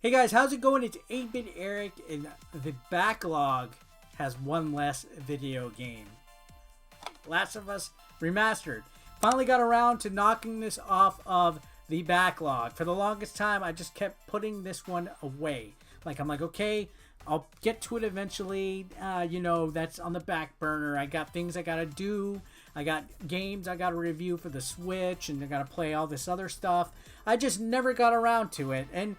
Hey guys, how's it going? It's 8-Bit Eric, and the backlog has one less video game. Last of Us Remastered. Finally got around to knocking this off of the backlog. For the longest time, I just kept putting this one away. I'm like, okay, I'll get to it eventually. That's on the back burner. I got things I gotta do. I got games I gotta review for the Switch, and I gotta play all this other stuff. I just never got around to it, and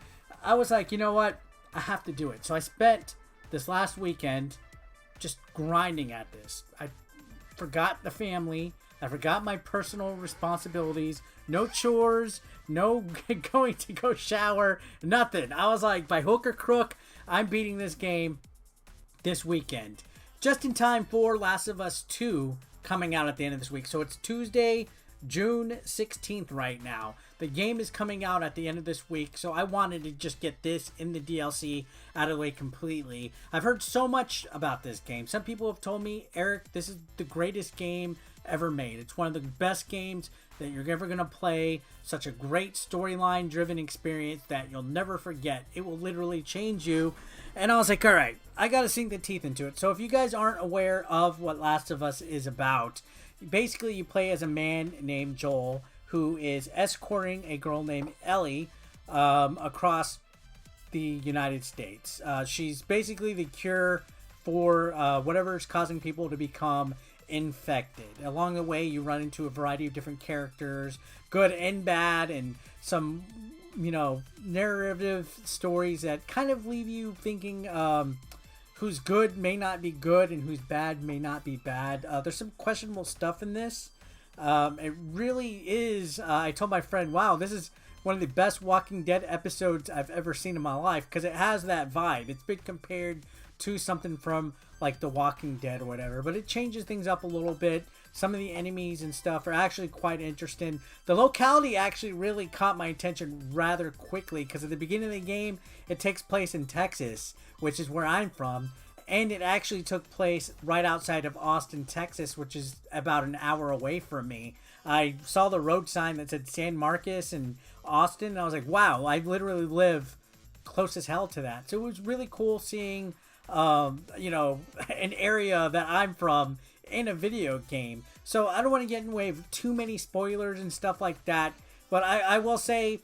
I was like, you know what? I have to do it. So I spent this last weekend just grinding at this. I forgot the family. I forgot my personal responsibilities. No chores. No going to go shower. Nothing. I was like, by hook or crook, I'm beating this game this weekend. Just in time for Last of Us 2 coming out at the end of this week. So it's Tuesday, June 16th right now. The game is coming out at the end of this week, so I wanted to just get this in the DLC out of the way completely. I've heard so much about this game. Some people have told me, Eric, this is the greatest game ever made. It's one of the best games that you're ever going to play. Such a great storyline driven experience that you'll never forget. It will literally change you. And I was like, all right, I got to sink the teeth into it. So if you guys aren't aware of what Last of Us is about, basically you play as a man named Joel who is escorting a girl named Ellie across the United States. She's basically the cure for whatever is causing people to become infected. Along the way, you run into a variety of different characters, good and bad, and some, narrative stories that kind of leave you thinking who's good may not be good and who's bad may not be bad. There's some questionable stuff in this. It really is. I told my friend, wow, this is one of the best Walking Dead episodes I've ever seen in my life, because it has that vibe. It's been compared to something from like The Walking Dead or whatever, but it changes things up a little bit. Some of the enemies and stuff are actually quite interesting. The locality actually really caught my attention rather quickly, because at the beginning of the game, it takes place in Texas, which is where I'm from. And it actually took place right outside of Austin, Texas, which is about an hour away from me. I saw the road sign that said San Marcos and Austin, and I was like, wow, I literally live close as hell to that. So it was really cool seeing, an area that I'm from in a video game. So I don't want to get in the way of too many spoilers and stuff like that, but I will say,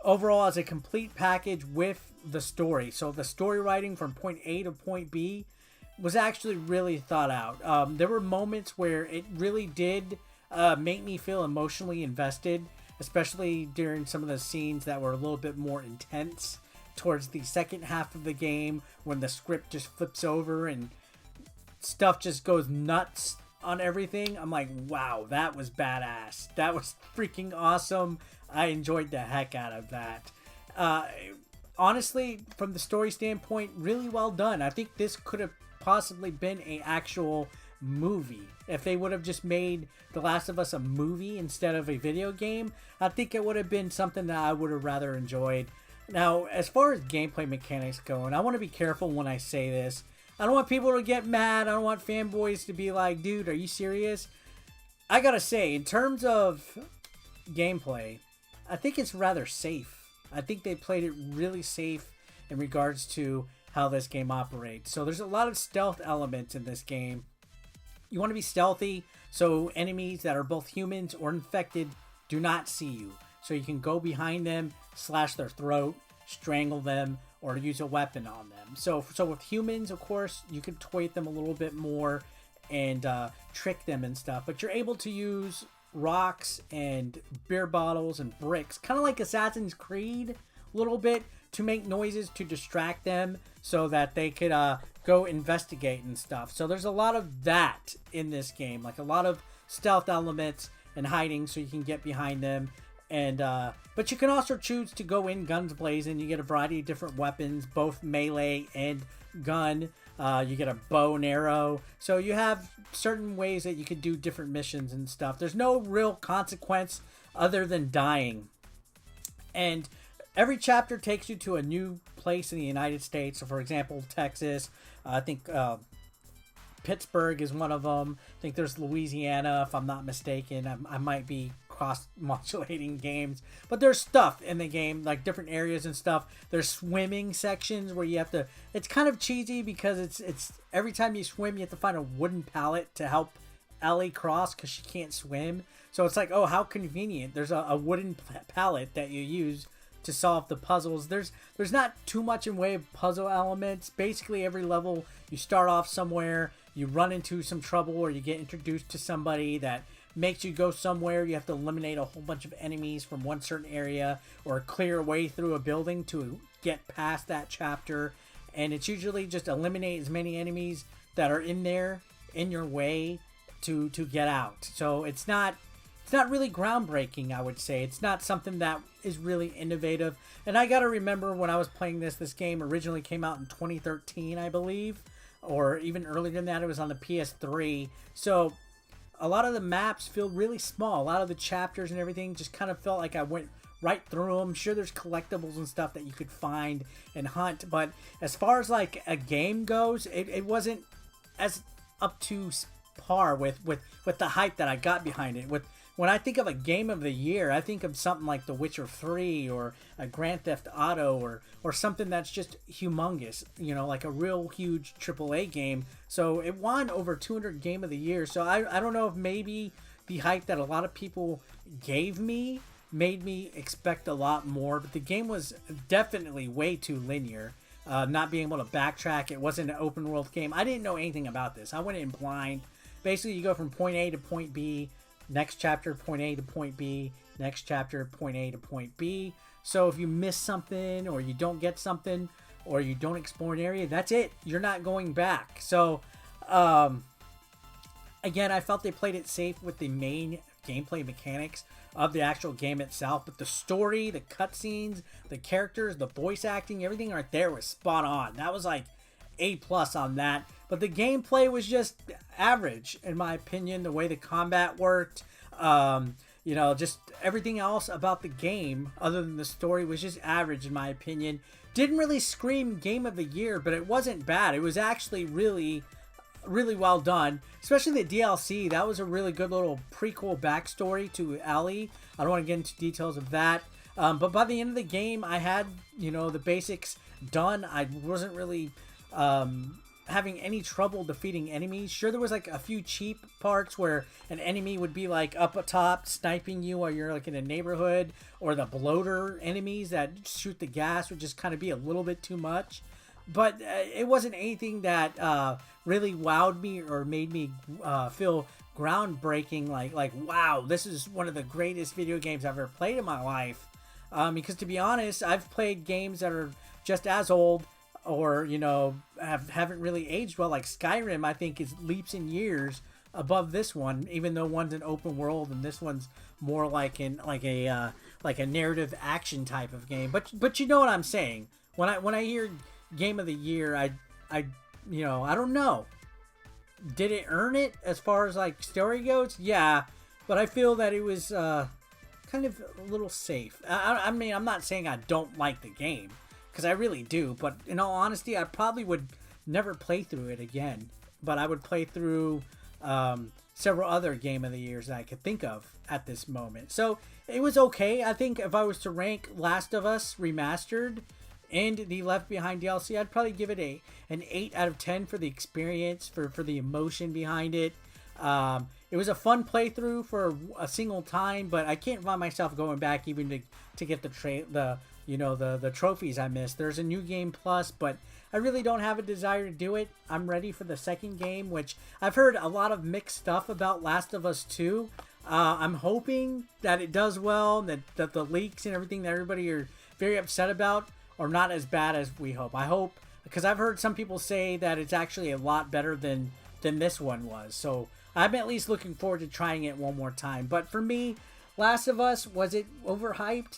overall, as a complete package with the story. So the story writing from point A to point B was actually really thought out. There were moments where it really did make me feel emotionally invested, especially during some of the scenes that were a little bit more intense towards the second half of the game, when the script just flips over and stuff just goes nuts on everything. I'm like, wow, that was badass. That was freaking awesome. I enjoyed the heck out of that. Honestly, from the story standpoint, really well done. I think this could have possibly been an actual movie. If they would have just made The Last of Us a movie instead of a video game, I think it would have been something that I would have rather enjoyed. Now, as far as gameplay mechanics go, and I want to be careful when I say this, I don't want people to get mad. I don't want fanboys to be like, dude, are you serious? I gotta say, in terms of gameplay, I think it's rather safe. I think they played it really safe in regards to how this game operates. So there's a lot of stealth elements in this game. You want to be stealthy so enemies that are both humans or infected do not see you. So you can go behind them, slash their throat, strangle them, or use a weapon on them. So with humans, of course, you can toy with them a little bit more and trick them and stuff. But you're able to use rocks and beer bottles and bricks, kind of like Assassin's Creed a little bit, to make noises to distract them so that they could go investigate and stuff. So there's a lot of that in this game, like a lot of stealth elements and hiding so you can get behind them. And but you can also choose to go in guns blazing. You get a variety of different weapons, both melee and gun. You get a bow and arrow. So you have certain ways that you could do different missions and stuff. There's no real consequence other than dying. And every chapter takes you to a new place in the United States. So for example, Texas, I think Pittsburgh is one of them. I think there's Louisiana, if I'm not mistaken. I might be cross-modulating games. But there's stuff in the game, like different areas and stuff. There's swimming sections where you have to... It's kind of cheesy because it's every time you swim, you have to find a wooden pallet to help Ellie cross because she can't swim. So it's like, oh, how convenient. There's a wooden pallet that you use to solve the puzzles. There's not too much in way of puzzle elements. Basically, every level, you start off somewhere, you run into some trouble, or you get introduced to somebody that makes you go somewhere. You have to eliminate a whole bunch of enemies from one certain area, or clear a way through a building to get past that chapter. And it's usually just eliminate as many enemies that are in there, in your way, to get out. So it's not really groundbreaking, I would say. It's not something that is really innovative. And I gotta remember when I was playing this game originally came out in 2013, I believe. Or even earlier than that, it was on the PS3. So a lot of the maps feel really small. A lot of the chapters and everything just kind of felt like I went right through them. Sure, there's collectibles and stuff that you could find and hunt. But as far as like a game goes, it wasn't as up to par with the hype that I got behind it. When I think of a game of the year, I think of something like The Witcher 3 or a Grand Theft Auto or something that's just humongous, you know, like a real huge AAA game. So it won over 200 Game of the Year. So I don't know if maybe the hype that a lot of people gave me made me expect a lot more. But the game was definitely way too linear. Not being able to backtrack. It wasn't an open world game. I didn't know anything about this. I went in blind. Basically, you go from point A to point B. Next chapter, point A to point B. Next chapter, point A to point B. So if you miss something, or you don't get something, or you don't explore an area, that's it. You're not going back. So, again, I felt they played it safe with the main gameplay mechanics of the actual game itself. But the story, the cutscenes, the characters, the voice acting, everything right there was spot on. That was like A+ on that. But the gameplay was just average, in my opinion. The way the combat worked, you know, just everything else about the game, other than the story, was just average, in my opinion. Didn't really scream Game of the Year, but it wasn't bad. It was actually really, really well done. Especially the DLC. That was a really good little prequel backstory to Ellie. I don't want to get into details of that. But by the end of the game, I had, you know, the basics done. I wasn't really... having any trouble defeating enemies. Sure, there was like a few cheap parts where an enemy would be like up atop sniping you while you're like in a neighborhood, or the bloater enemies that shoot the gas would just kind of be a little bit too much. But it wasn't anything that really wowed me or made me feel groundbreaking, like wow, this is one of the greatest video games I've ever played in my life. Because to be honest, I've played games that are just as old, or, you know, haven't really aged well. Like Skyrim, I think, is leaps and years above this one, even though one's an open world and this one's more like a narrative action type of game. But you know what I'm saying. When I hear Game of the Year, I you know, I don't know. Did it earn it as far as like story goes? Yeah, but I feel that it was kind of a little safe. I mean, I'm not saying I don't like the game, because I really do, but in all honesty, I probably would never play through it again. But I would play through several other Game of the Years that I could think of at this moment. So it was okay. I think if I was to rank Last of Us Remastered and the Left Behind DLC, I'd probably give it an 8 out of 10 for the experience, for the emotion behind it. It was a fun playthrough for a single time, but I can't find myself going back even to get the trophies I missed. There's a new game plus, but I really don't have a desire to do it. I'm ready for the second game, which I've heard a lot of mixed stuff about Last of Us 2. I'm hoping that it does well, that the leaks and everything that everybody are very upset about are not as bad as we hope. I hope, because I've heard some people say that it's actually a lot better than this one was. So I'm at least looking forward to trying it one more time. But for me, Last of Us, was it overhyped?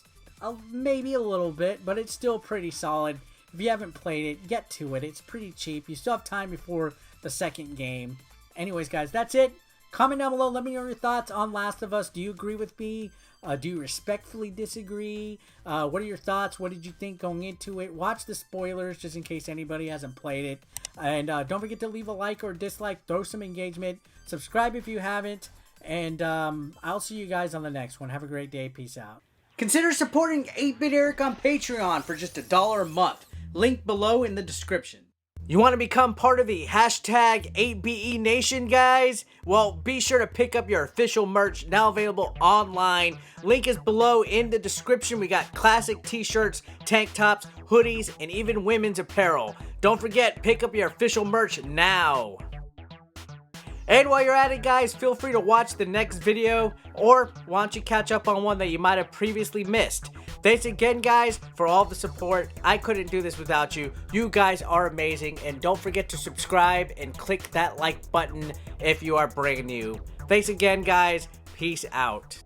Maybe a little bit, but it's still pretty solid. If you haven't played it, get to it. It's pretty cheap. You still have time before the second game. Anyways, guys, that's it. Comment down below. Let me know your thoughts on Last of Us. Do you agree with me? Do you respectfully disagree? What are your thoughts? What did you think going into it? Watch the spoilers just in case anybody hasn't played it. And don't forget to leave a like or dislike. Throw some engagement. Subscribe if you haven't. And I'll see you guys on the next one. Have a great day. Peace out. Consider supporting 8-Bit Eric on Patreon for just $1 a month. Link below in the description. You want to become part of the hashtag 8BE Nation, guys? Well, be sure to pick up your official merch, now available online. Link is below in the description. We got classic t-shirts, tank tops, hoodies, and even women's apparel. Don't forget, pick up your official merch now. And while you're at it, guys, feel free to watch the next video, or why don't you catch up on one that you might have previously missed. Thanks again, guys, for all the support. I couldn't do this without you. You guys are amazing, and don't forget to subscribe and click that like button if you are brand new. Thanks again, guys. Peace out.